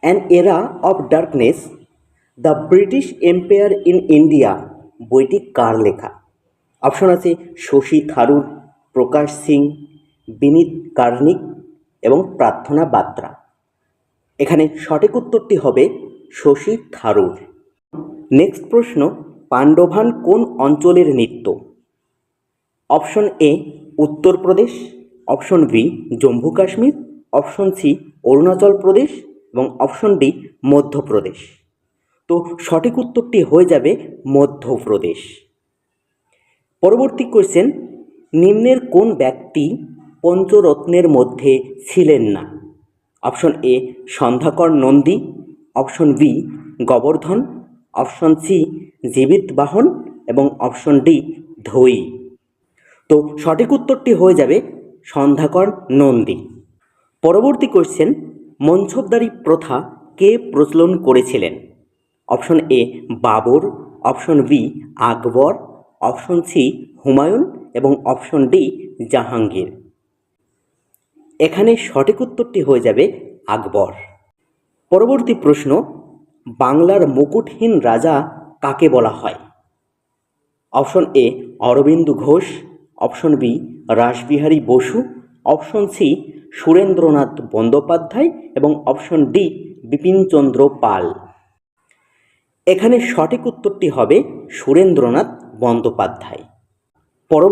An এরা of darkness, the British empire in India বইটি কার লেখা? অপশন আছে শশী থারুর, প্রকাশ সিং, বিনীত কার্নিক এবং প্রার্থনা বাত্রা। এখানে সঠিক উত্তরটি হবে শশী থারুর। নেক্সট প্রশ্ন, পাণ্ডবান কোন অঞ্চলের নৃত্য? Option A Uttar Pradesh, option B Jammu Kashmir, option C Arunachal Pradesh এবং অপশন ডি মধ্যপ্রদেশ। তো সঠিক উত্তরটি হয়ে যাবে মধ্যপ্রদেশ। পরবর্তী কোয়েশ্চেন, নিম্নের কোন ব্যক্তি পঞ্চরত্নের মধ্যে ছিলেন না? Option A Sandhyakar Nandi, option B Gobardhan, option C Jivitavahan এবং অপশন ডি ধৈ। তো সঠিক উত্তরটি হয়ে যাবে সন্ধ্যাকর নন্দী। পরবর্তী কোয়েশ্চেন, মনসবদারি প্রথা কে প্রচলন করেছিলেন? Option A Babur, option B Akbar, option C Humayun এবং অপশন ডি জাহাঙ্গীর। এখানে সঠিক উত্তরটি হয়ে যাবে আকবর। পরবর্তী প্রশ্ন, বাংলার মুকুটহীন রাজা কাকে বলা হয়? Option A Aurobindo Ghosh, option B Rash Behari, option C Surendranath Bandyopadhyay এবং অপশন ডি বিপিনচন্দ্র পাল। এখানে সঠিক উত্তরটি হবে সুরেন্দ্রনাথ বন্দ্যোপাধ্যায়।